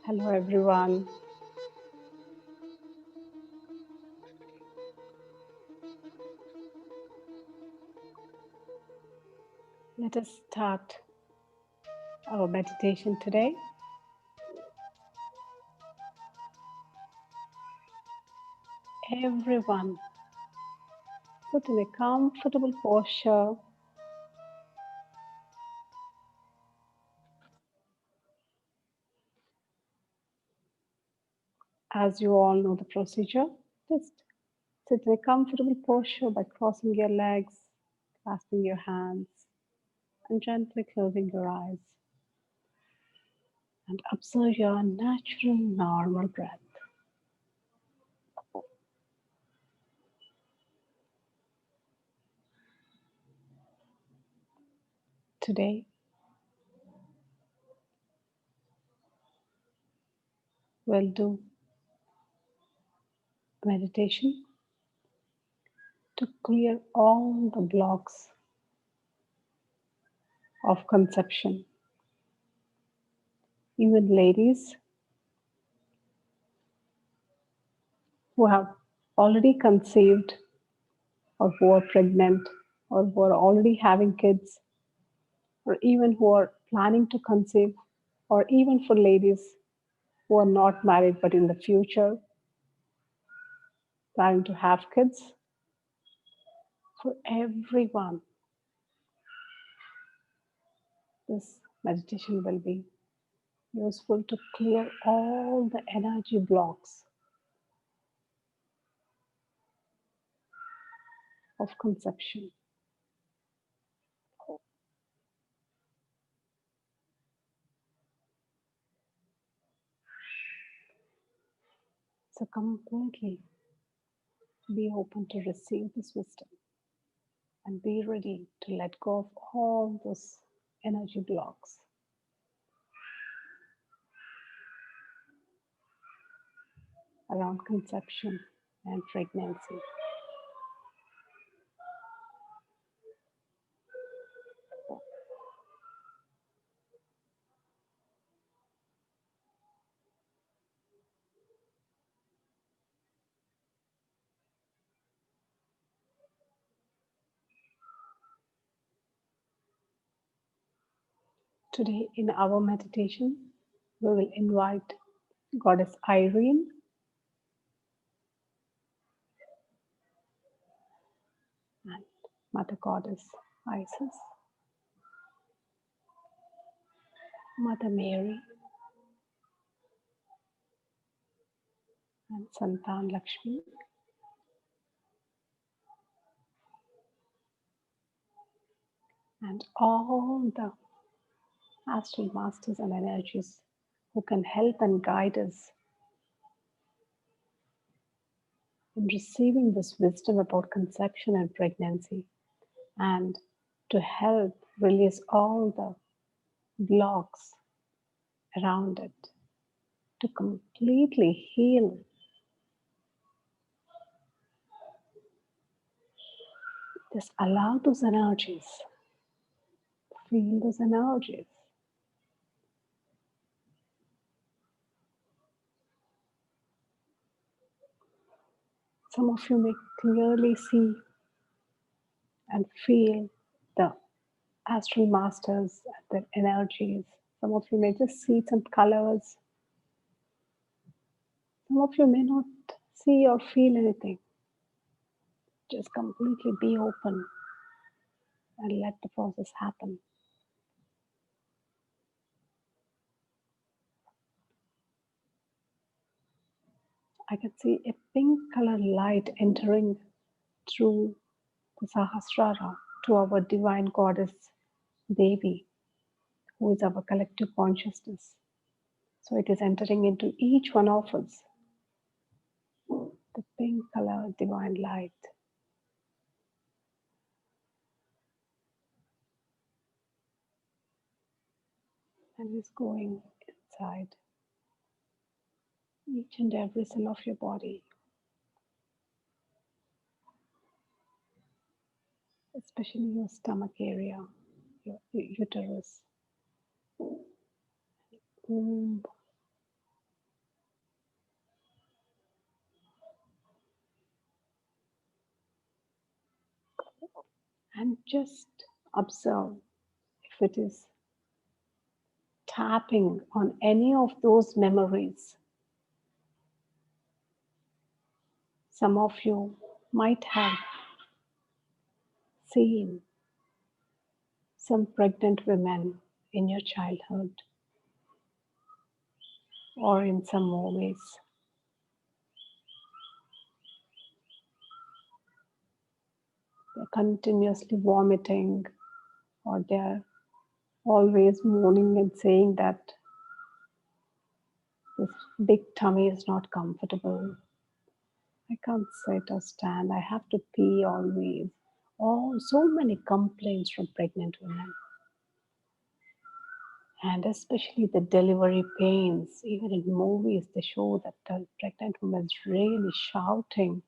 Hello, everyone. Let us start our meditation today. Everyone, sit in a comfortable posture. As you all know the procedure, just sit in a comfortable posture by crossing your legs, clasping your hands, and gently closing your eyes. And observe your natural, normal breath. Today, we'll do meditation to clear all the blocks of conception. Even ladies who have already conceived or who are pregnant or who are already having kids or even who are planning to conceive or even for ladies who are not married but in the future planning to have kids, for everyone this meditation will be useful to clear all the energy blocks of conception. So completely be open to receive this wisdom and be ready to let go of all those energy blocks around conception and pregnancy. Today, in our meditation, we will invite Goddess Irene and Mother Goddess Isis, Mother Mary, and Santan Lakshmi, and all the astral masters and energies who can help and guide us in receiving this wisdom about conception and pregnancy and to help release all the blocks around it to completely heal. Just allow those energies, feel those energies. Some of you may clearly see and feel the astral masters and their energies. Some of you may just see some colors. Some of you may not see or feel anything. Just completely be open and let the process happen. I can see a pink color light entering through the Sahasrara to our divine goddess Devi, who is our collective consciousness. So it is entering into each one of us, the pink color divine light. And is going inside each and every cell of your body, especially your stomach area, your uterus, womb, and just observe if it is tapping on any of those memories. Some of you might have seen some pregnant women in your childhood or in some movies. They're continuously vomiting or they're always moaning and saying that this big tummy is not comfortable. I can't sit or stand. I have to pee always. Oh, so many complaints from pregnant women. And especially the delivery pains. Even in movies, they show that the pregnant woman's really shouting.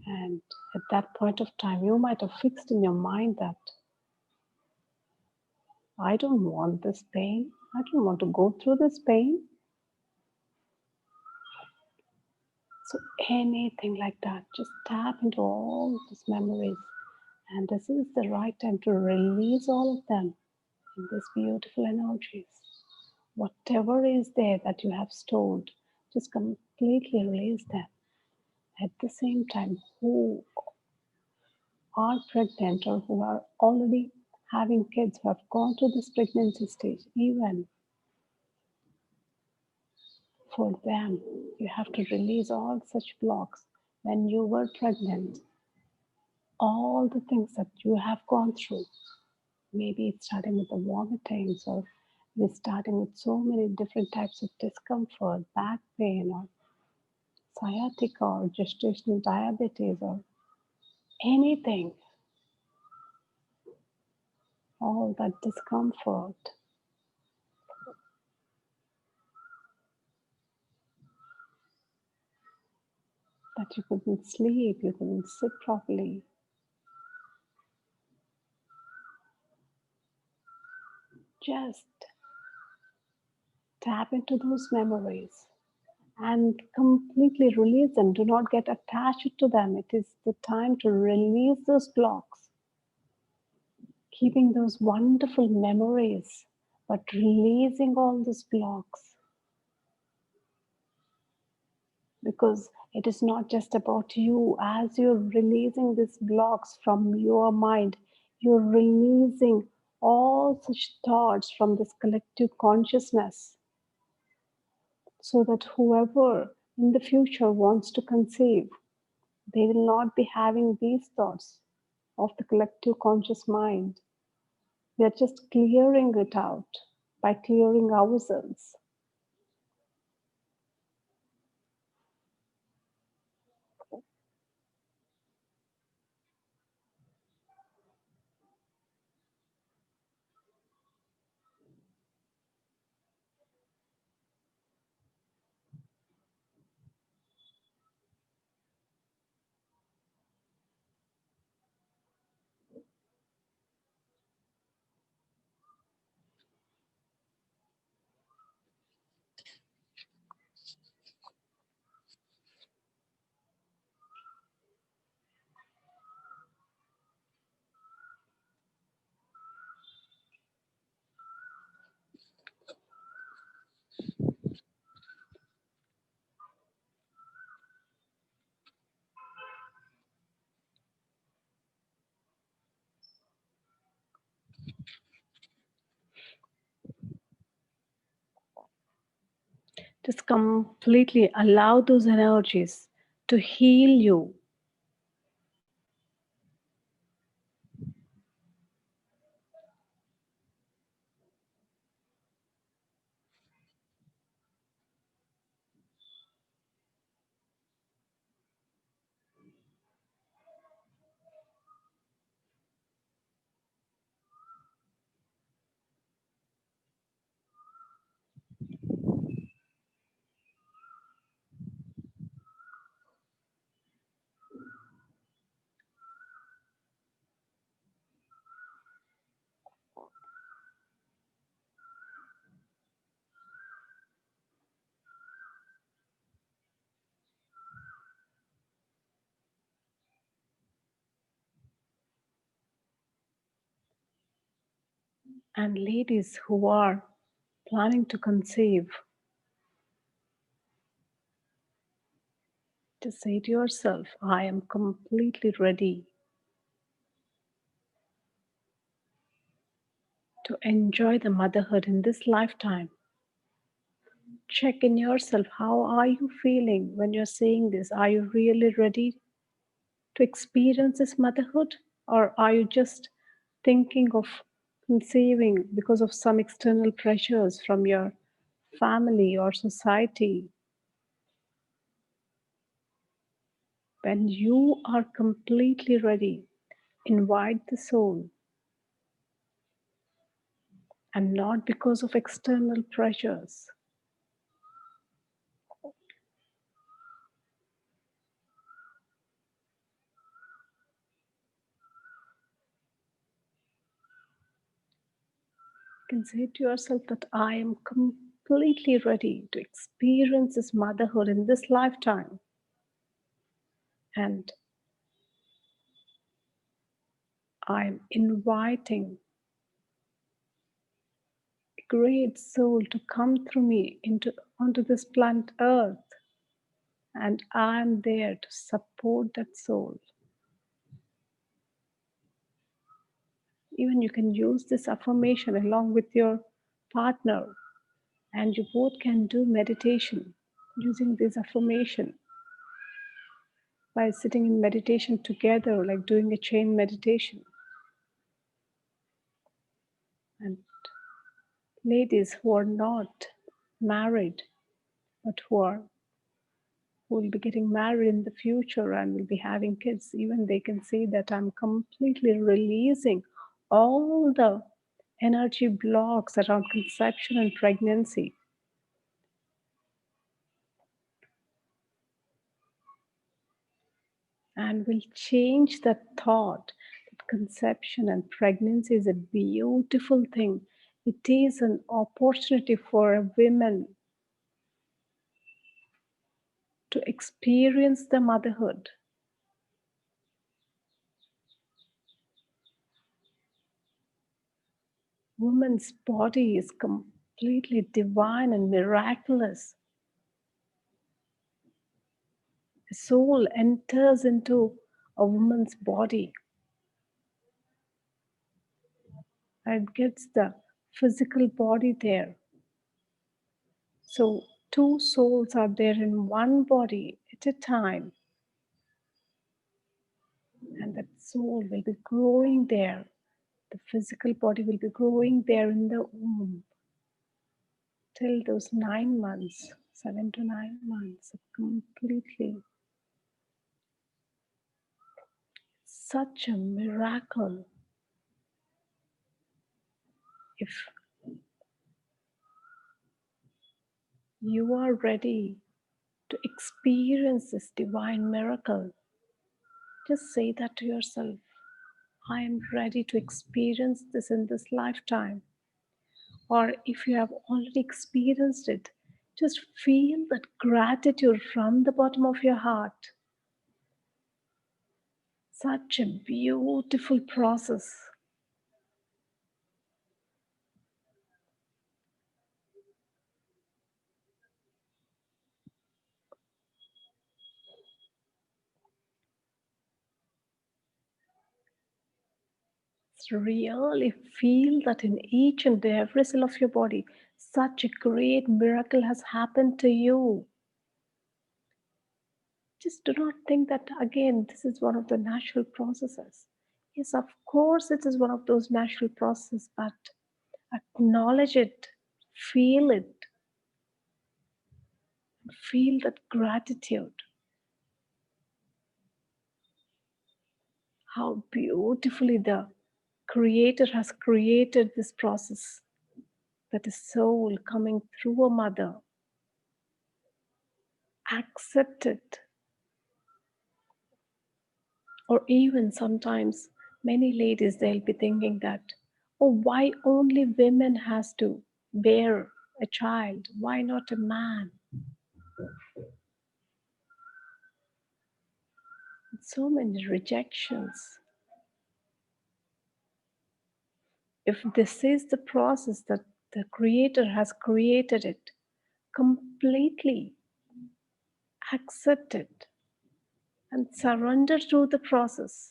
And at that point of time, you might have fixed in your mind that I don't want this pain. I don't want to go through this pain. So anything like that, just tap into all these memories. And this is the right time to release all of them in these beautiful energies. Whatever is there that you have stored, just completely release them. At the same time, who are pregnant or who are already having kids who have gone through this pregnancy stage, even for them, you have to release all such blocks. When you were pregnant, all the things that you have gone through, maybe it's starting with the vomitings or it's starting with so many different types of discomfort, back pain or sciatica or gestational diabetes or anything, all that discomfort that you couldn't sleep, you couldn't sit properly. Just tap into those memories and completely release them. Do not get attached to them. It is the time to release those blocks, keeping those wonderful memories, but releasing all those blocks because it is not just about you. As you're releasing these blocks from your mind, you're releasing all such thoughts from this collective consciousness so that whoever in the future wants to conceive, they will not be having these thoughts of the collective conscious mind. We are just clearing it out by clearing ourselves. Just completely allow those energies to heal you. And ladies who are planning to conceive, just say to yourself, I am completely ready to enjoy the motherhood in this lifetime. Check in yourself, how are you feeling when you're saying this? Are you really ready to experience this motherhood? Or are you just thinking of conceiving because of some external pressures from your family or society? When you are completely ready, invite the soul, and not because of external pressures. You can say to yourself that I am completely ready to experience this motherhood in this lifetime. And I'm inviting a great soul to come through me onto this planet Earth. And I'm there to support that soul. Even you can use this affirmation along with your partner, and you both can do meditation using this affirmation by sitting in meditation together, like doing a chain meditation. And ladies who are not married, but who will be getting married in the future and will be having kids, even they can say that I'm completely releasing all the energy blocks around conception and pregnancy, and will change that thought that conception and pregnancy is a beautiful thing. It is an opportunity for women to experience the motherhood. Woman's body is completely divine and miraculous. The soul enters into a woman's body and gets the physical body there. So, two souls are there in one body at a time, and that soul will be growing there. The physical body will be growing there in the womb till those 9 months, 7 to 9 months, completely. Such a miracle. If you are ready to experience this divine miracle, just say that to yourself. I am ready to experience this in this lifetime. Or if you have already experienced it, just feel that gratitude from the bottom of your heart. Such a beautiful process. Really feel that in each and every cell of your body, such a great miracle has happened to you. Just do not think that again, this is one of the natural processes. Yes, of course, it is one of those natural processes, but acknowledge it, feel it, feel that gratitude. How beautifully the Creator has created this process, that is soul coming through a mother. Accept it. Or even sometimes many ladies, they'll be thinking that, oh, why only women has to bear a child? Why not a man? So many rejections. If this is the process that the Creator has created it, completely accept it and surrender to the process.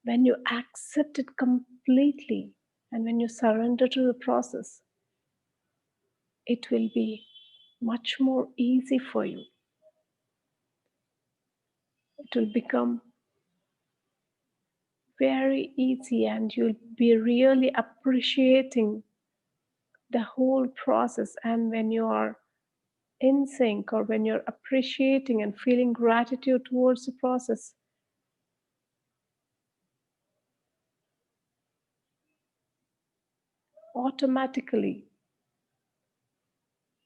When you accept it completely and when you surrender to the process, it will be much more easy for you. It will become very easy and you'll be really appreciating the whole process. And when you are in sync or when you're appreciating and feeling gratitude towards the process, automatically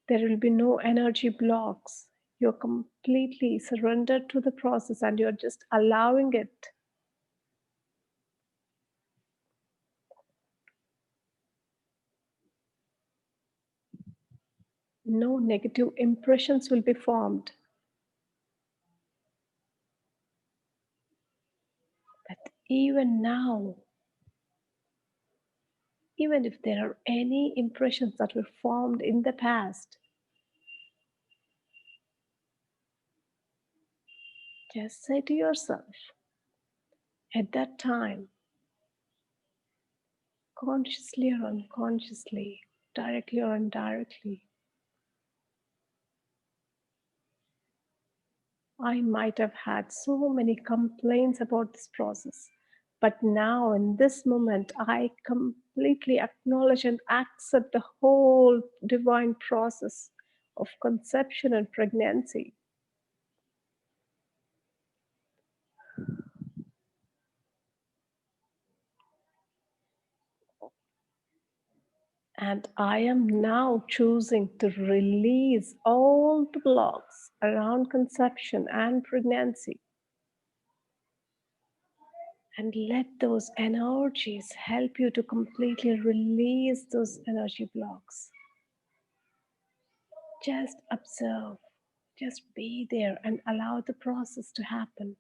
there will be no energy blocks. You're completely surrendered to the process and you're just allowing it. No negative impressions will be formed. But even now, even if there are any impressions that were formed in the past, just say to yourself, at that time, consciously or unconsciously, directly or indirectly, I might have had so many complaints about this process. But now, in this moment, I completely acknowledge and accept the whole divine process of conception and pregnancy. And I am now choosing to release all the blocks around conception and pregnancy and let those energies help you to completely release those energy blocks. Just observe, just be there and allow the process to happen.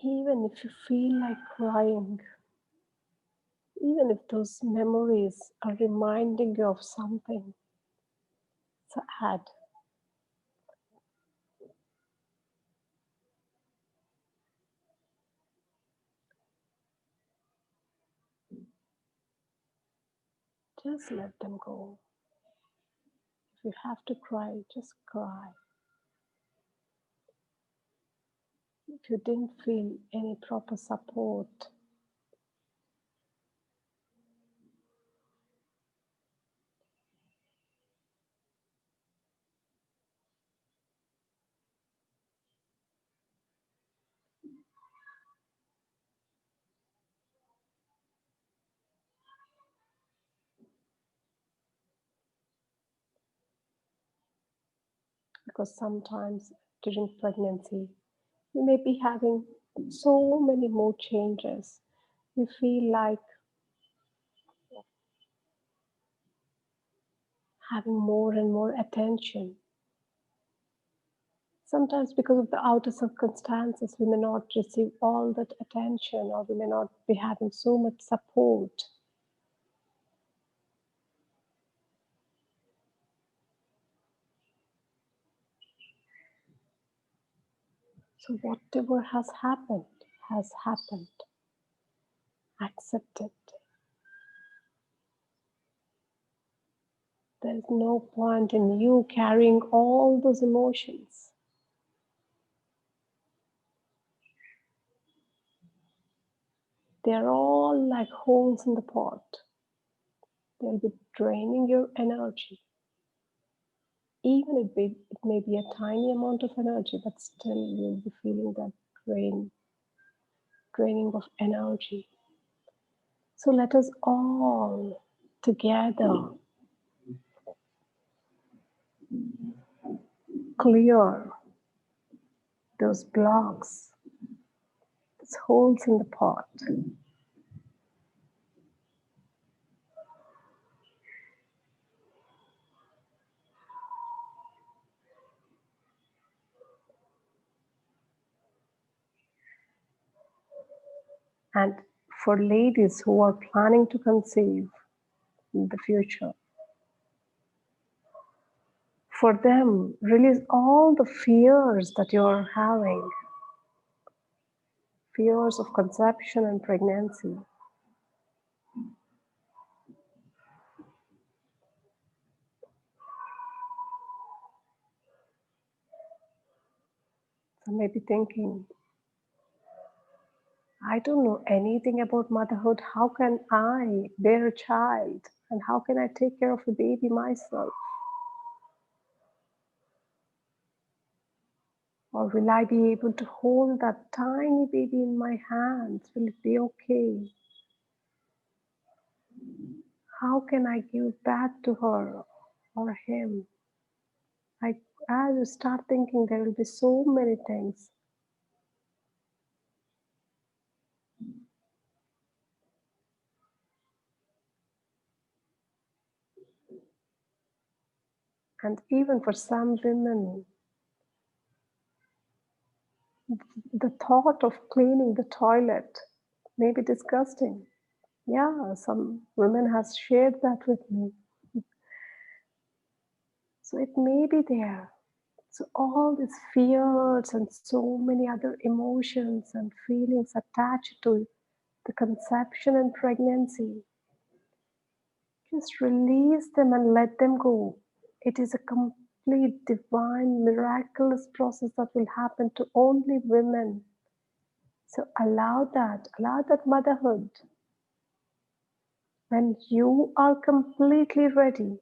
Even if you feel like crying, even if those memories are reminding you of something sad, just let them go. If you have to cry, just cry. If you didn't feel any proper support, because sometimes during pregnancy, we may be having so many mood changes. We feel like having more and more attention. Sometimes, because of the outer circumstances, we may not receive all that attention, or we may not be having so much support. So, whatever has happened has happened. Accept it. There is no point in you carrying all those emotions. They're all like holes in the pot. They'll be draining your energy. Even it may be a tiny amount of energy, but still you'll be feeling that draining of energy. So let us all together clear those blocks, those holes in the pot. And for ladies who are planning to conceive in the future, for them, release all the fears that you're having, fears of conception and pregnancy. So maybe thinking, I don't know anything about motherhood. How can I bear a child? And how can I take care of a baby myself? Or will I be able to hold that tiny baby in my hands? Will it be okay? How can I give back to her or him? As you start thinking, there will be so many things. And even for some women, the thought of cleaning the toilet may be disgusting. Yeah, some women has shared that with me. So it may be there. So all these fears and so many other emotions and feelings attached to the conception and pregnancy, just release them and let them go. It is a complete divine miraculous process that will happen to only women. So allow that motherhood. When you are completely ready,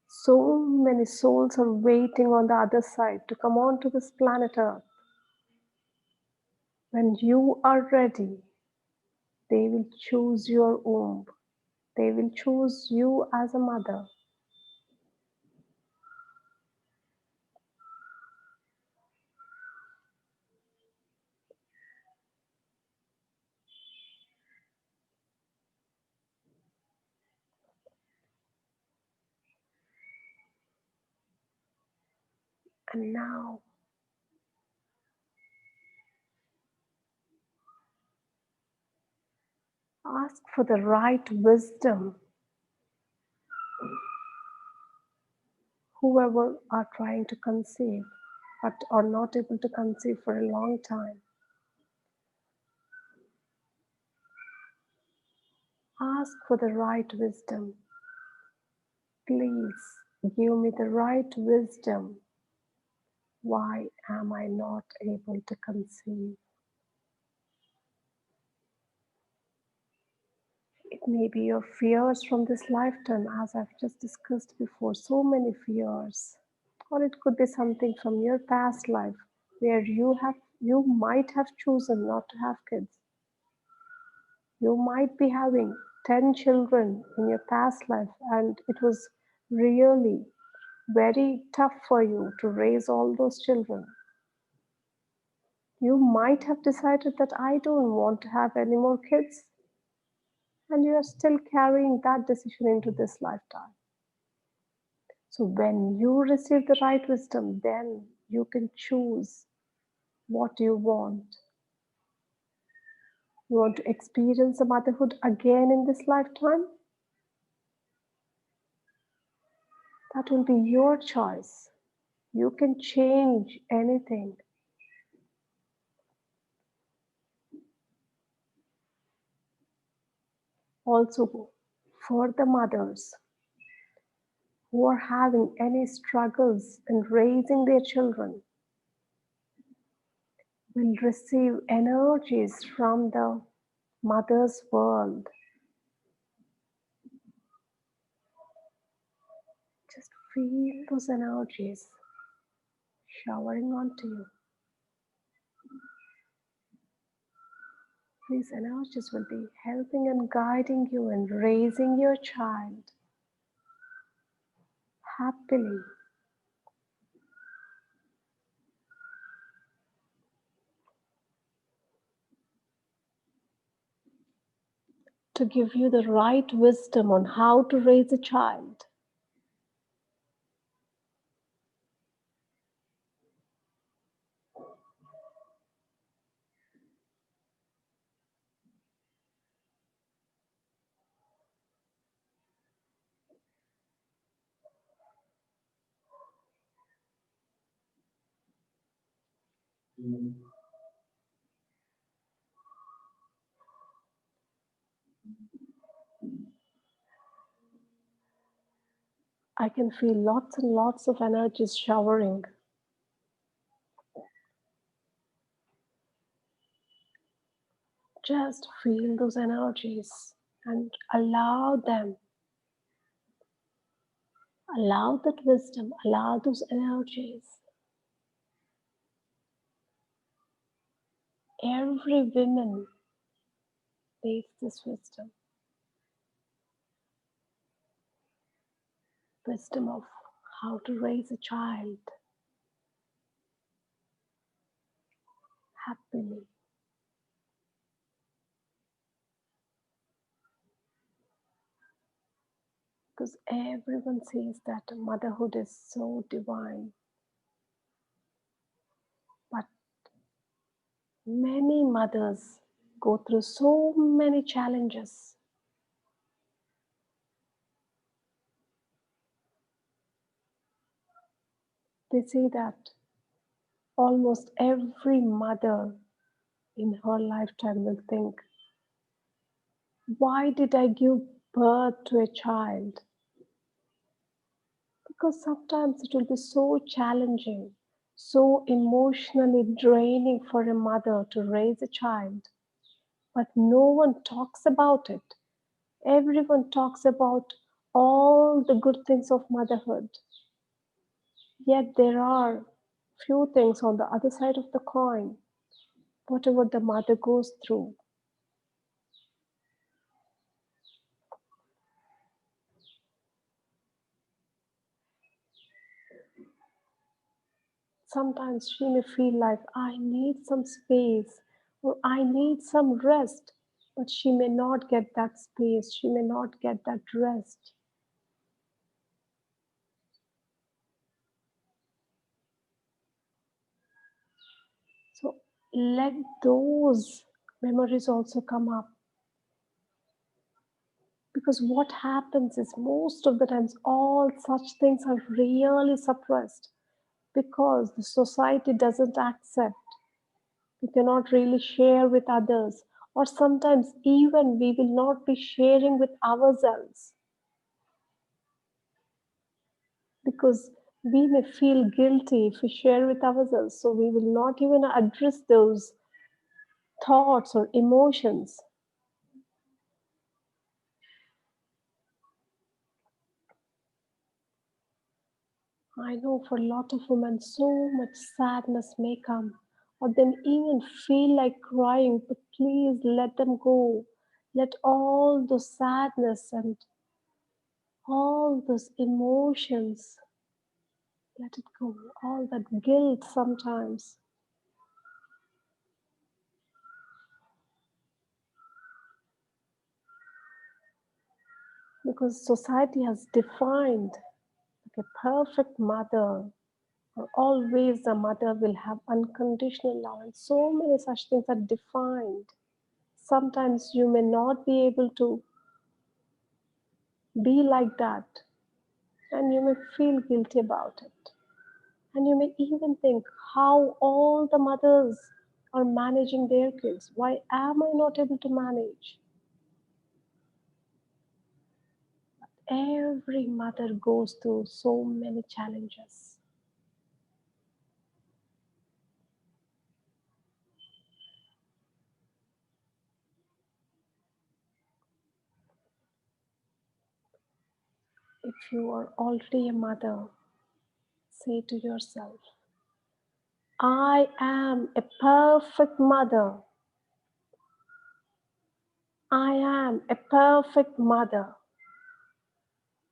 so many souls are waiting on the other side to come onto this planet Earth. When you are ready, they will choose your womb. They will choose you as a mother. And now, ask for the right wisdom. Whoever are trying to conceive but are not able to conceive for a long time, ask for the right wisdom. Please give me the right wisdom. Why am I not able to conceive? It may be your fears from this lifetime, as I've just discussed before, so many fears. Or it could be something from your past life where you might have chosen not to have kids. You might be having 10 children in your past life, and it was really very tough for you to raise all those children. You might have decided that I don't want to have any more kids, and you are still carrying that decision into this lifetime. So, when you receive the right wisdom, then you can choose what you want. You want to experience the motherhood again in this lifetime? That will be your choice. You can change anything. Also, for the mothers who are having any struggles in raising their children, will receive energies from the mother's world. Just feel those energies showering onto you. These energies will be helping and guiding you in raising your child happily. To give you the right wisdom on how to raise a child. I can feel lots and lots of energies showering. Just feel those energies and allow them. Allow that wisdom, allow those energies. Every woman needs this wisdom. Wisdom of how to raise a child happily. Because everyone says that motherhood is so divine. But many mothers go through so many challenges. They say that almost every mother in her lifetime will think, why did I give birth to a child? Because sometimes it will be so challenging, so emotionally draining for a mother to raise a child. But no one talks about it. Everyone talks about all the good things of motherhood. Yet there are few things on the other side of the coin, whatever the mother goes through. Sometimes she may feel like I need some space or I need some rest, but she may not get that space, she may not get that rest. So let those memories also come up. Because what happens is most of the times all such things are really suppressed because the society doesn't accept. We cannot really share with others, or sometimes even we will not be sharing with ourselves because we may feel guilty if we share with ourselves, so we will not even address those thoughts or emotions. I know for a lot of women, so much sadness may come, or they may even feel like crying, but please let them go. Let all the sadness and all those emotions Let it go. All that guilt sometimes, because society has defined like a perfect mother, or always the mother will have unconditional love, and so many such things are defined. Sometimes you may not be able to be like that, and you may feel guilty about it. And you may even think how all the mothers are managing their kids. Why am I not able to manage? Every mother goes through so many challenges. If you are already a mother, say to yourself, I am a perfect mother. I am a perfect mother.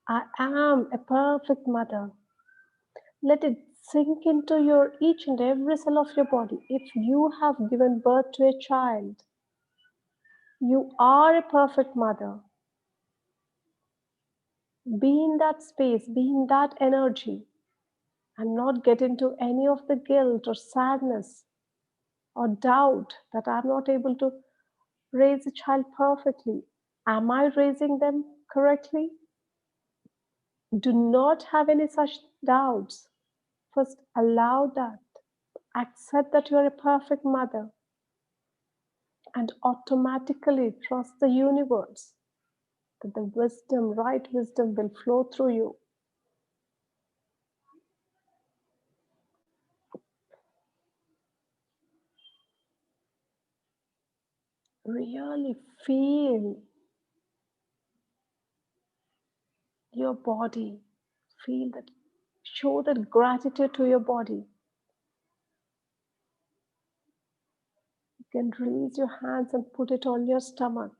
I am a perfect mother. Let it sink into your each and every cell of your body. If you have given birth to a child, you are a perfect mother. Be in that space, be in that energy, and not get into any of the guilt or sadness or doubt that I'm not able to raise a child perfectly. Am I raising them correctly? Do not have any such doubts. First, allow that. Accept that you are a perfect mother and automatically trust the universe that the wisdom, right wisdom, will flow through you. Really feel your body. Feel that, show that gratitude to your body. You can release your hands and put it on your stomach.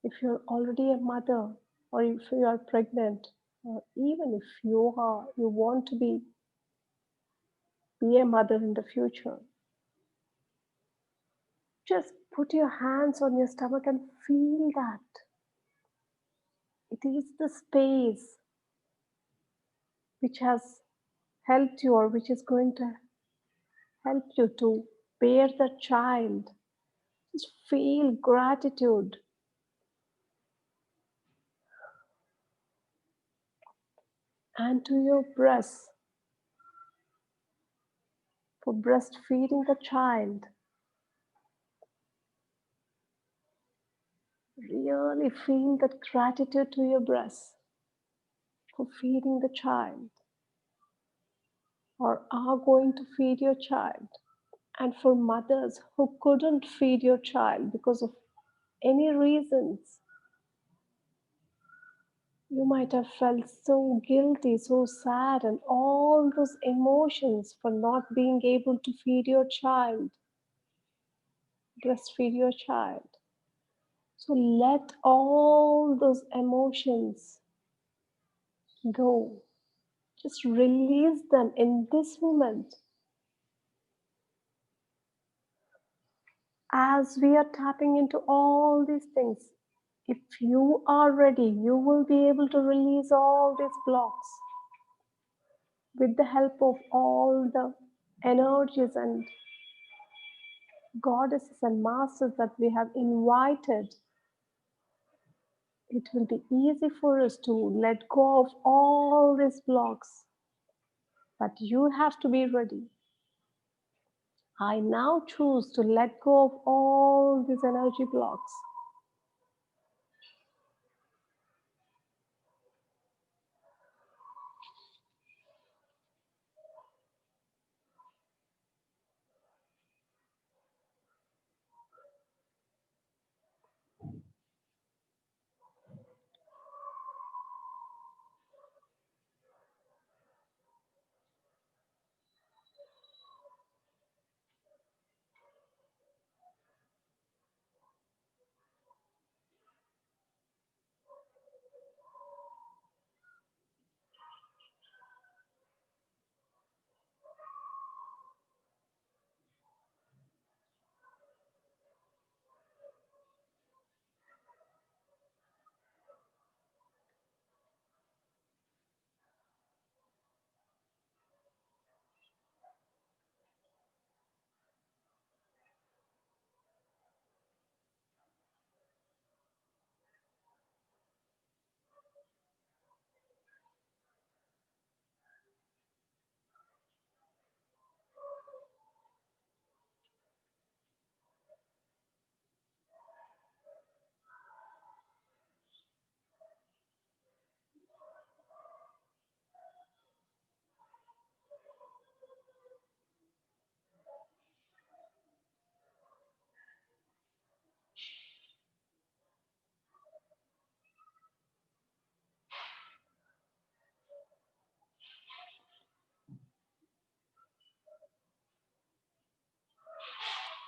If you're already a mother, or if you are pregnant, or even if you want to be a mother in the future, just put your hands on your stomach and feel that. It is the space which has helped you, or which is going to help you to bear the child. Just feel gratitude. And to your breast for breastfeeding the child. Really feel that gratitude to your breast for feeding the child, or are going to feed your child. And for mothers who couldn't feed your child because of any reasons, you might have felt so guilty, so sad, and all those emotions for not being able to feed your child, breastfeed your child. So let all those emotions go. Just release them in this moment. As we are tapping into all these things, if you are ready, you will be able to release all these blocks with the help of all the energies and goddesses and masters that we have invited. It will be easy for us to let go of all these blocks, but you have to be ready. I now choose to let go of all these energy blocks.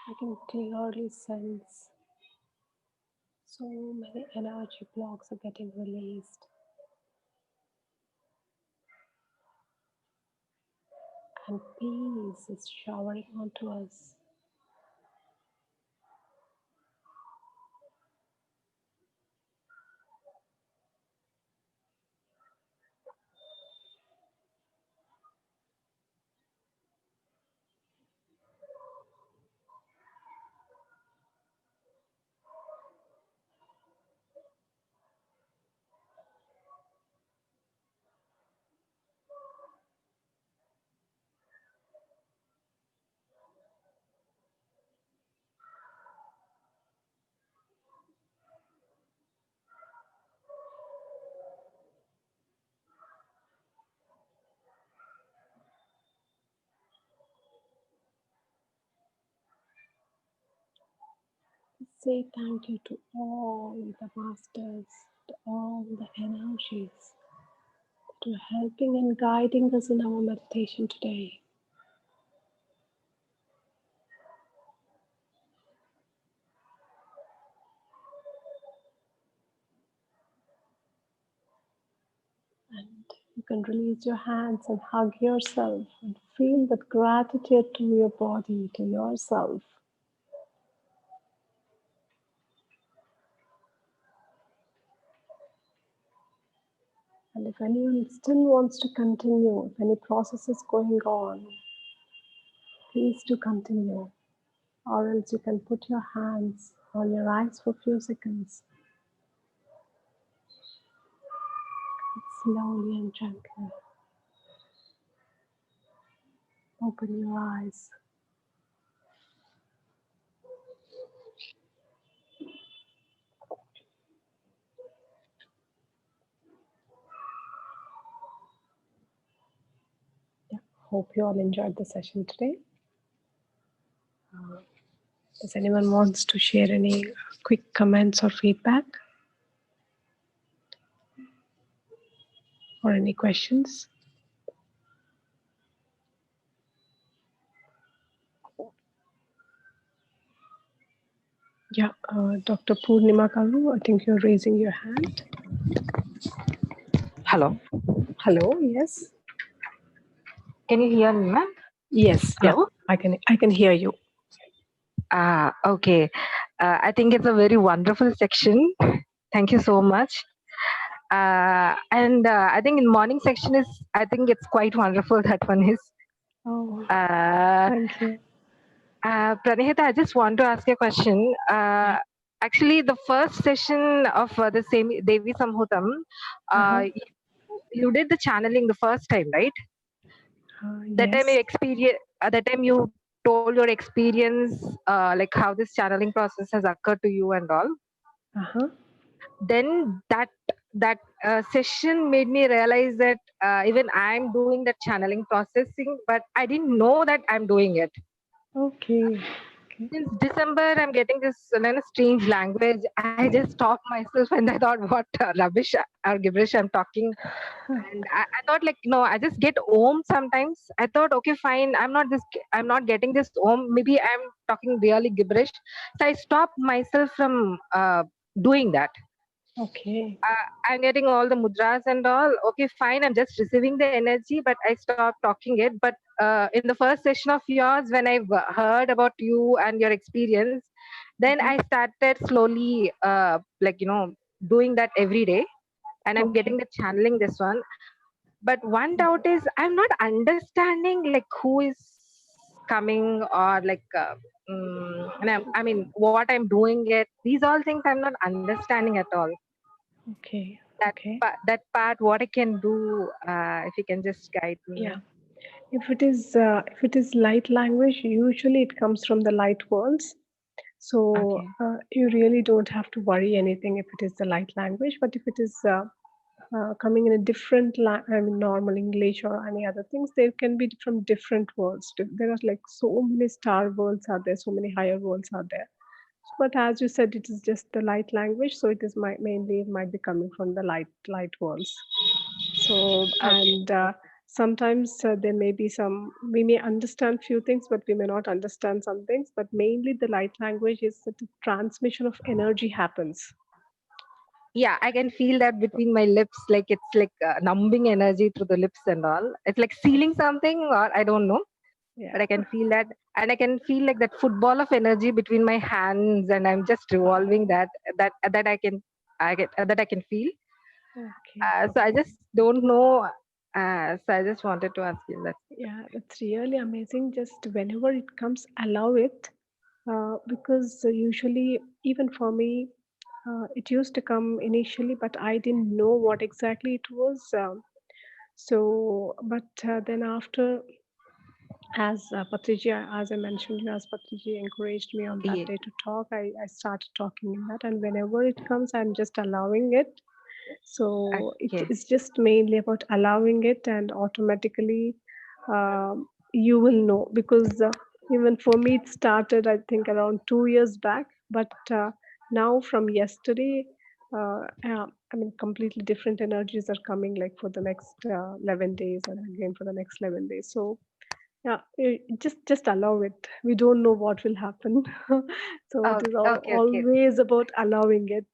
I can clearly sense so many energy blocks are getting released, and peace is showering onto us. Say thank you to all the masters, to all the energies that are helping and guiding us in our meditation today. And you can release your hands and hug yourself and feel that gratitude to your body, to yourself. And if anyone still wants to continue, if any process is going on, please do continue. Or else you can put your hands on your eyes for a few seconds. Slowly and gently open your eyes. Yeah, hope you all enjoyed the session today. Does anyone wants to share any quick comments or feedback or any questions? Yeah, Dr. Purnima Karu, I think you're raising your hand. Hello. Hello, yes? Can you hear me, ma'am? Yes, yeah, Hello. I can hear you. Okay. I think it's a very wonderful section. Thank you so much. And I think in morning section is, I think it's quite wonderful. That one is. Oh, Uh, thank you. Pranihita, I just want to ask you a question. Yeah. Actually, the first session of the same Devi Samhutam, Uh-huh. you did the channeling the first time, right? That time you Yes. experience. That time you told your experience, like how this channeling process has occurred to you and all. Uh-huh. Then that session made me realize that even I'm doing that channeling processing, but I didn't know that I'm doing it. Okay. Okay. Since December, I'm getting this strange language. I just stopped myself and I thought, what rubbish or gibberish I'm talking. And I thought, like, no, I just get om sometimes. I thought, okay, fine. I'm not getting this om. Maybe I'm talking really gibberish. So I stopped myself from doing that. Okay. I'm getting all the mudras and all. Okay, fine. I'm just receiving the energy, but I stopped talking it. But in the first session of yours, when I heard about you and your experience, then Mhm. I started slowly, doing that every day. And I'm getting Okay. the channeling this one. But one doubt is I'm not understanding like who is coming or like. I mean, what I'm doing it. These all things I'm not understanding at all. Okay. that Okay. that part, what I can do, if you can just guide me. Yeah. If it is light language, usually it comes from the light worlds. So Okay. you really don't have to worry anything if it is the light language. But if it is coming in a different, I mean, normal English or any other things, there can be from different worlds. There are like so many star worlds out there, so many higher worlds out there. But as you said, it is just the light language, so it is mainly it might be coming from the light worlds. So Okay. and Sometimes there may be some, we may understand few things, but we may not understand some things. But mainly, the light language is that the transmission of energy happens. Yeah, I can feel that between my lips, like it's like numbing energy through the lips and all. It's like sealing something, or I don't know, Yeah. but I can feel that, and I can feel like that football of energy between my hands, and I'm just revolving that. That I can feel. Okay. So I Okay. just don't know. So I just wanted to ask you that. Yeah, that's really amazing. Just whenever it comes, allow it. Because usually, even for me, it used to come initially, but I didn't know what exactly it was. But then after, as Patriji, as I mentioned, you, as Patriji encouraged me on that Yeah. day to talk, I started talking in that. And whenever it comes, I'm just allowing it. So Okay. it's just mainly about allowing it, and automatically you will know. Because even for me, it started, I think, around 2 years back. But now, from yesterday, I mean, completely different energies are coming, like for the next 11 days, and again for the next 11 days. So yeah, just allow it. We don't know what will happen. So it is Okay. Okay. always about allowing it.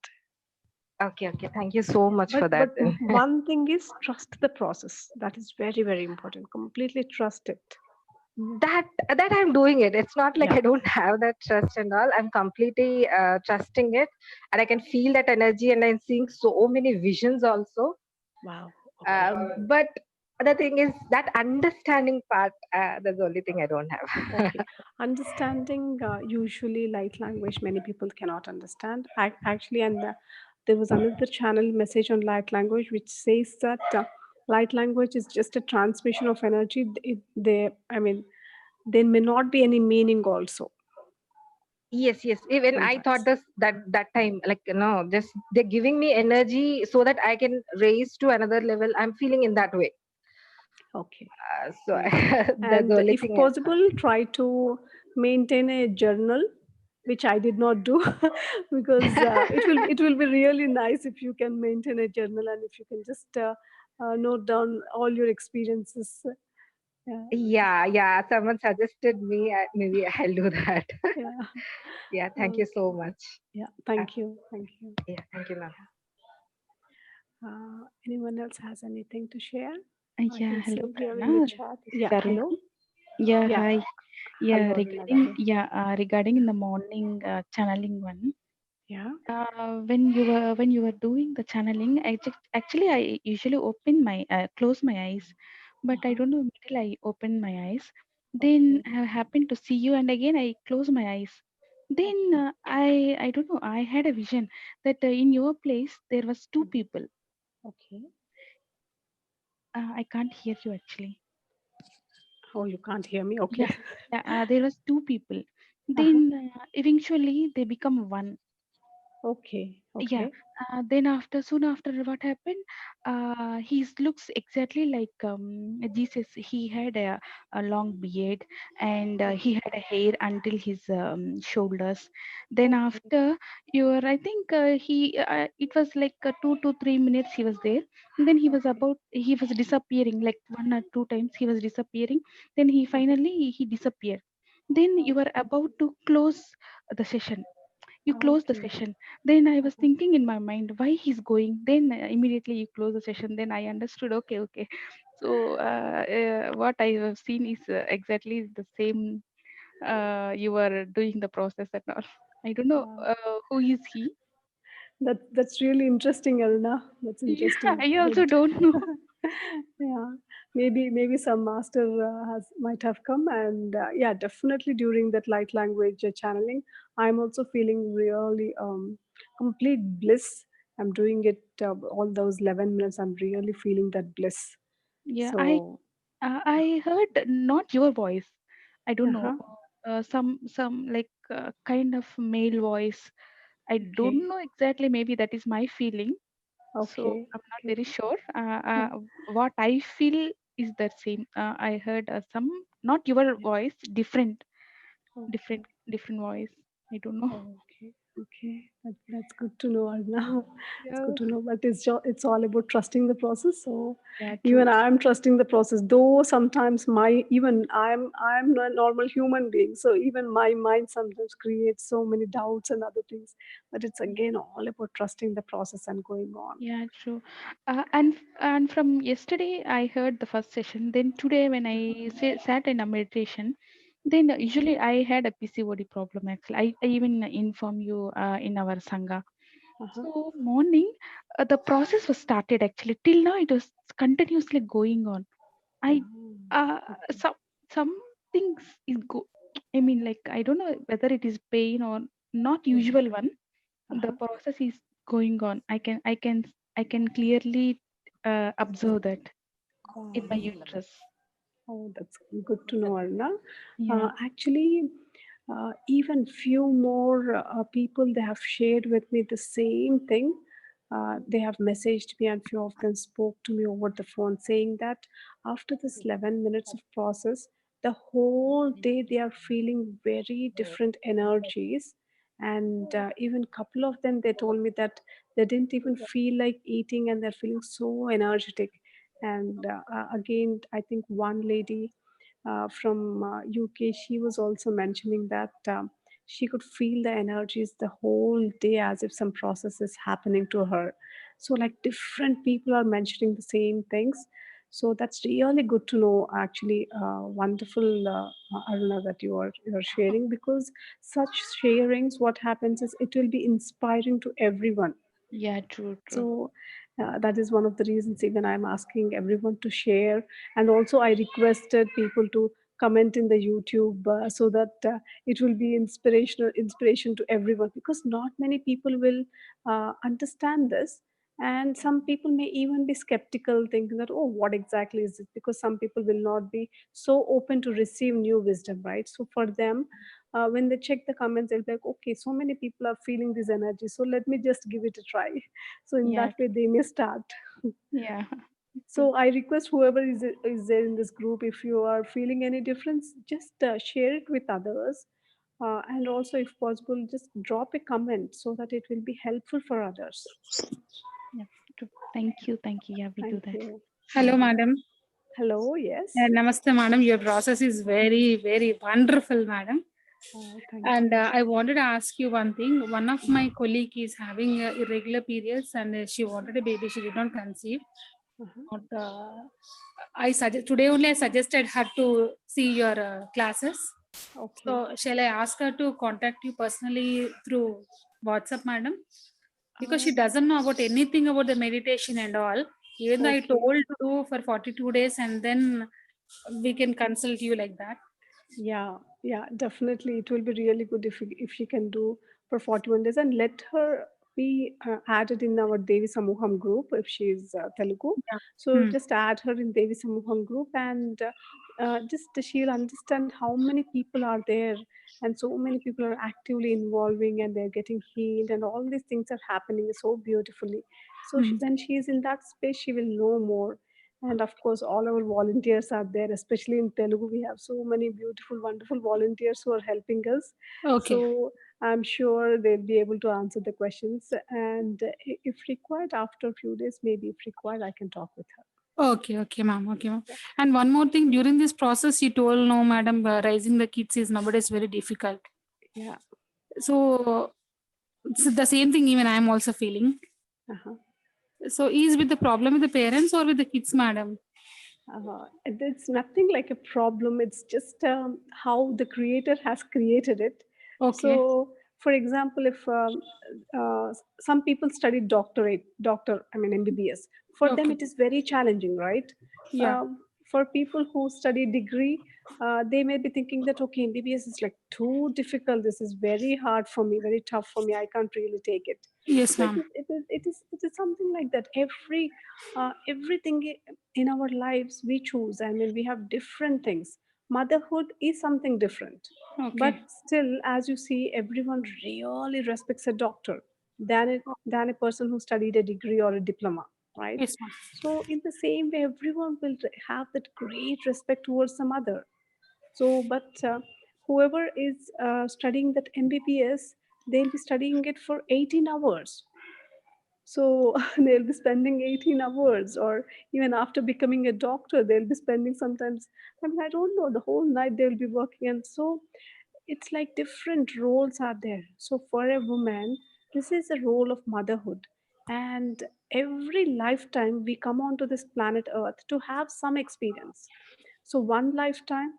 Okay. Okay. Thank you so Yeah, much but for that. Then. one thing is, trust the process. That is very, very important. Completely trust it. That I'm doing it. It's not like Yeah. I don't have that trust and all. I'm completely trusting it, and I can feel that energy, and I'm seeing so many visions also. Wow. Okay. But the thing is that understanding part. That's the only thing I don't have. Okay. Understanding, usually light language, many people cannot understand. Actually, and there was another channel message on light language which says that light language is just a transmission of energy. I mean, there may not be any meaning also Yes, yes. Even I thought sometimes. this that time, like just they're giving me energy so that I can raise to another level. I'm feeling in that way. Okay. So Yeah. that's the And only if thing. possible, try to maintain a journal, which I did not do, because it will be really nice if you can maintain a journal, and if you can just note down all your experiences. Yeah. Yeah, yeah. Someone suggested me. Maybe I'll do that. Yeah. Yeah. Thank you so Okay. much. Yeah. Uh, Thank you. Thank you. yeah. Thank you, ma'am. Anyone else has anything to share? I Yeah, can hello see here in the Prerna. chat. This is Yeah. Aruna. Hello. Yeah, Yeah. hi. Yeah, Hello, Aruna Garu. regarding in the morning channeling one. Yeah. When you were doing the channeling, actually I usually open my close my eyes, but I Uh-huh. don't know until I open my eyes. Then Okay. I happened to see you, and again I close my eyes. Then Okay. I don't know. I had a vision that in your place there was two Mhm. people. Okay. I can't hear you actually. Oh, you can't hear me? Yeah, Okay. there was two people. Uh-huh. Then eventually they become one. Okay. Yeah. Okay. Then soon after, what happened? He looks exactly like Jesus. He had a long beard, and he had a hair until his shoulders. Then Okay. after I think it was like 2 to 3 minutes he was there. And then Okay. he was disappearing like one or two times he was disappearing. Then Uh-huh. he disappeared. Then you were Okay. about to close the session. You close the Okay. session. Then I was Uh-huh. thinking in my mind why he's going. Then immediately you close the session. Then I understood. Okay, okay. So what I have seen is exactly the same. You were doing the process and all. I don't know Uh, who is he. that's really interesting, Aruna. That's Yeah, interesting. I also Good. don't know. Yeah. Maybe some master has might have come, and yeah, definitely during that light language channeling, I'm also feeling really complete bliss. I'm doing it all those 11 minutes. I'm really feeling that bliss. Yeah, So, I heard not your voice. I don't know. uh-huh. Some like kind of male voice. I don't Okay. know exactly. Maybe that is my feeling. So Okay. I'm not Okay. very sure. Yeah. What I feel is that same. I heard some not your voice, different, Okay. different voice. I don't know. Okay, okay, that's good to know, Arna. It's Yeah, good to know, but it's all about trusting the process. So yeah, even true. I'm trusting the process, though sometimes my even I'm a normal human being, so even my mind sometimes creates so many doubts and other things. But it's again all about trusting the process and going on. Yeah, true. And from yesterday, I heard the first session. Then today, when I sat in a meditation, then usually I had a PCOD problem. Actually, I even inform you in our sangha. Uh-huh. So morning, the process was started actually. Till now, it was continuously going on. I Oh, uh okay. some some things is go. I mean, like I don't know whether it is pain or not Mhm. usual one. The Uh-huh. process is going on. I can clearly observe that in Wow. my uterus. Oh, that's good to know, Arna. Yeah, Actually, even few more people they have shared with me the same thing. They have messaged me, and few of them spoke to me over the phone, saying that after this 11 minutes of process, the whole day they are feeling very different energies. And even couple of them, they told me that they didn't even feel like eating, and they're feeling so energetic. And again, I think one lady from UK, she was also mentioning that she could feel the energies the whole day as if some process is happening to her. So, like different people are mentioning the same things. So that's really good to know. Actually, wonderful, Aruna, that you're sharing, because such sharings, what happens is it will be inspiring to everyone. yeah, true, true. So that is one of the reasons even I'm asking everyone to share. And also I requested people to comment in the YouTube so that it will be inspiration to everyone, because not many people will understand this. And some people may even be skeptical, thinking that, oh, what exactly is it? Because some people will not be so open to receive new wisdom, right? So for them, when they check the comments, they'll be like, okay, so many people are feeling this energy, so let me just give it a try. So in Yeah, that way they may start. yeah, true. So I request whoever is there in this group, if you are feeling any difference, just share it with others, and also if possible just drop a comment so that it will be helpful for others. Yeah, true. Thank you, thank you. Yeah, we do Thank that. you. Hello, Uh-huh. madam. Hello, yes. Namaste, madam. Your process is very, very wonderful, madam. Thank And you. I wanted to ask you one thing. One of my colleague is having irregular periods, and she wanted a baby. She did not conceive. Uh-huh. Not, I suggest today only. I suggested her to see your classes. Okay. So shall I ask her to contact you personally through WhatsApp, madam? Because she uh, doesn't know about anything about the meditation and all. Even though I okay. told to do for 42 days and then we can consult you like that. Yeah, yeah, definitely. It will be really good if she can do for 41 days, and let her be added in our Devi Samuham group if she is Telugu. Yeah. So Hmm. just add her in Devi Samuham group, and just she'll understand how many people are there, and so many people are actively involving, and they're getting healed, and all these things are happening so beautifully. So Hmm. when she is in that space, she will know more. And of course all our volunteers are there, especially in Telugu we have so many beautiful wonderful volunteers who are helping us. So Okay. I'm sure they'll be able to answer the questions, and if required, after a few days, maybe if required, I can talk with her. Okay. Okay, ma'am. Okay, ma'am. Yeah, And one more thing, during this process, you told no, madam, raising the kids is nowadays very difficult. yeah. So it's the same thing. Even I am also feeling. Uh-huh. So is with the problem with the parents or with the kids, madam? It's nothing like a problem. It's just how the creator has created it. Okay. So, for example, if some people study I mean MBBS, for them Okay. it is very challenging, right? Yeah. Um, for people who study degree, they may be thinking that, okay, MBBS is like too difficult. This is very hard for me, very tough for me. I can't really take it. Yes, So ma'am. it is something like that. Everything in our lives we choose. I mean, we have different things. Motherhood is something different, but Okay. still, as you see, everyone really respects a doctor than a person who studied a degree or a diploma, right? Yes, ma'am. So in the same way, everyone will have that great respect towards the mother. So, but whoever is studying that MBBS, they'll be studying it for 18 hours. So they'll be spending 18 hours, or even after becoming a doctor, they'll be spending sometimes, I mean, I don't know, the whole night they'll be working. And so it's like different roles are there. So for a woman, this is a role of motherhood. And every lifetime we come onto this planet Earth to have some experience. So one lifetime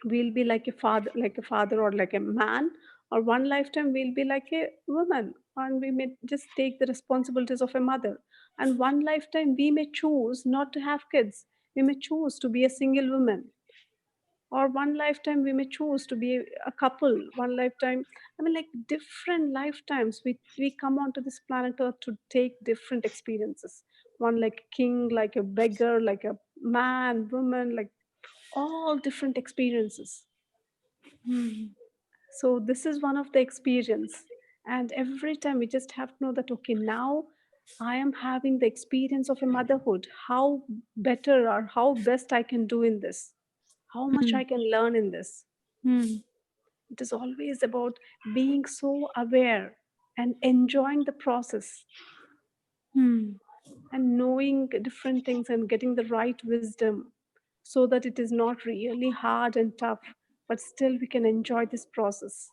we'll be like a father or like a man, or one lifetime we'll be like a woman and we may just take the responsibilities of a mother, and one lifetime we may choose not to have kids, we may choose to be a single woman, or one lifetime we may choose to be a couple, one lifetime, I mean, like different lifetimes we come onto this planet Earth to take different experiences, one like a king, like a beggar, like a man, woman, like all different experiences. Hmm. So this is one of the experience, and every time we just have to know that okay, now I am having the experience of a motherhood, how better or how best I can do in this, how much Hmm. I can learn in this. Hmm. It is always about being so aware and enjoying the process Hmm. and knowing different things and getting the right wisdom, so that it is not really hard and tough, but still we can enjoy this process.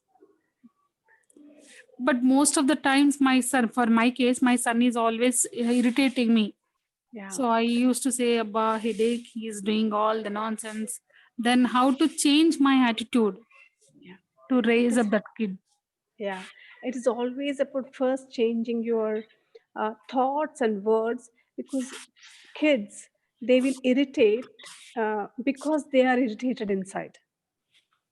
But most of the times, my son, for my case, my son is always irritating me. Yeah. So I used to say, Abba, headache, he is doing all the nonsense. Then how to change my attitude Yeah. to It raise is, up that kid? yeah, it is always about first changing your thoughts and words, because kids, they will irritate because they are irritated inside.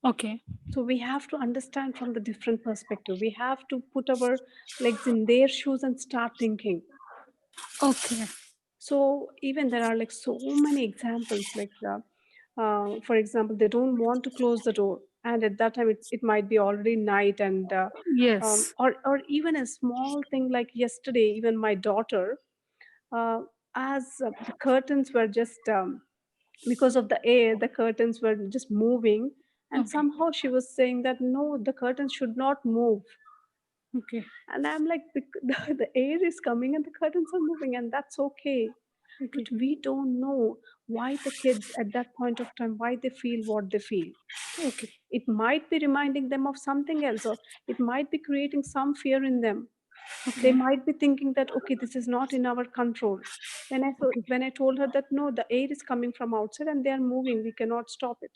Okay. So we have to understand from the different perspective. We have to put our legs in their shoes and start thinking. Okay. So even there are like so many examples, like for example, they don't want to close the door, and at that time it might be already night, and Yes. or even a small thing like yesterday, even my daughter, uh, as the curtains were just because of the air, the curtains were just moving, and Okay. somehow she was saying that no, the curtains should not move. Okay. And I'm like, the air is coming and the curtains are moving, and that's okay. But Okay. we don't know why the kids at that point of time, why they feel what they feel. Okay. It might be reminding them of something else, or it might be creating some fear in them. They Okay. might be thinking that okay, this is not in our control. Okay. When I told her that no, the air is coming from outside and they are moving, we cannot stop it.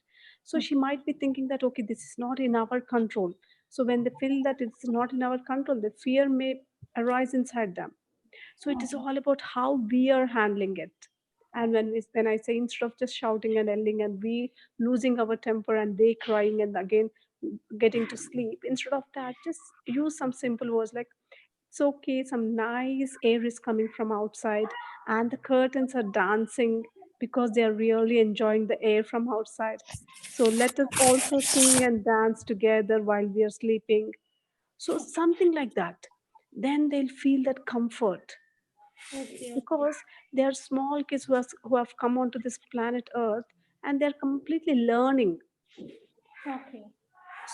So she Okay. might be thinking that okay, this is not in our control. So when they feel that it's not in our control, the fear may arise inside them. So it is Okay. all about how we are handling it. And when I say, instead of just shouting and yelling and we losing our temper and they crying and again getting to sleep, instead of that, just use some simple words like, it's okay, some nice air is coming from outside and the curtains are dancing because they are really enjoying the air from outside. So let us also sing and dance together while we are sleeping. So something like that. Then they'll feel that comfort, Okay. because they are small kids who have come onto this planet Earth, and they're completely learning. Okay.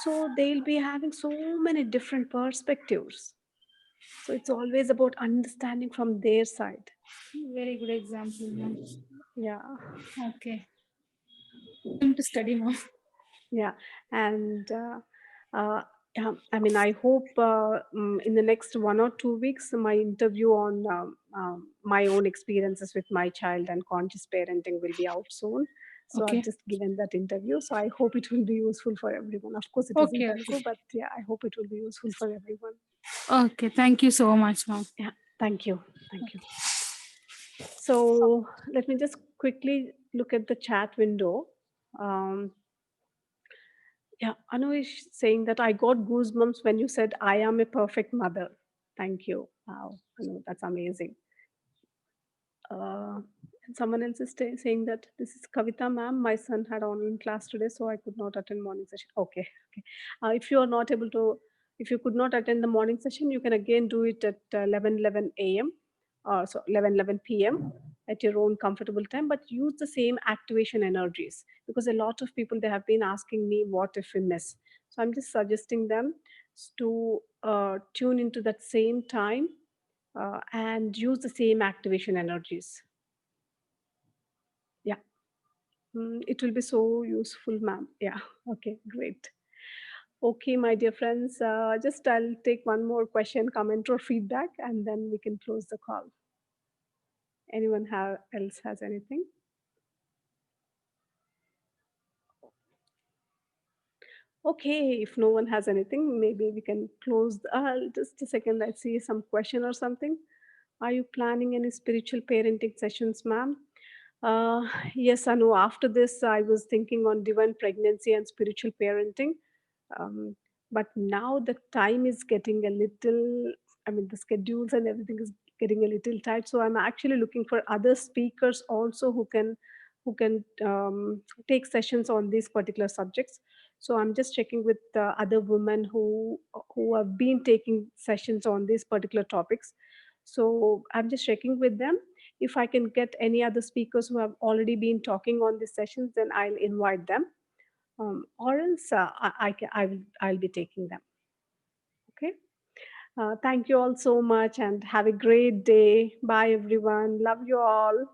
So they'll be having so many different perspectives. So it's always about understanding from their side. Very good example, ma'am. Yeah. Okay. Going to study, ma'am. Yeah. And uh, yeah, I mean, I hope in the next 1 or 2 weeks, my interview on my own experiences with my child and conscious parenting will be out soon. So I've Okay. just given that interview. So I hope it will be useful for everyone. Of course, it isn't Okay. that Okay. good, but yeah, I hope it will be useful for everyone. Okay. Thank you so much, ma'am. Yeah. Thank you. Thank you. So let me just quickly look at the chat window. Um, Yeah, Anu is saying that I got goosebumps when you said I am a perfect mother. Thank you. Wow, Anu, that's amazing. Uh, and someone else is saying that this is Kavita, ma'am. My son had online class today, so I could not attend morning session. Okay, okay. If you are not able to, if you could not attend the morning session, you can again do it at 11 a.m. or so 11 p.m. at your own comfortable time. But use the same activation energies, because a lot of people, they have been asking me what if we miss. So I'm just suggesting them to tune into that same time and use the same activation energies. Yeah. It will be so useful, ma'am. Yeah. Okay, great. Okay, my dear friends, just I'll take one more question, comment, or feedback, and then we can close the call. Anyone else has anything? Okay, if no one has anything, maybe we can close. Just a second, I see some question or something. Are you planning any spiritual parenting sessions, ma'am? Uh, yes, Anu. After this, I was thinking on divine pregnancy and spiritual parenting. Um, but now the time is getting a little, I mean, the schedules and everything is getting a little tight. So I'm actually looking for other speakers also who can take sessions on these particular subjects. So I'm just checking with other women who have been taking sessions on these particular topics. So I'm just checking with them. If I can get any other speakers who have already been talking on these sessions, then I'll invite them. Or else I'll be taking them. Okay. Thank you all so much and have a great day. Bye, everyone. Love you all.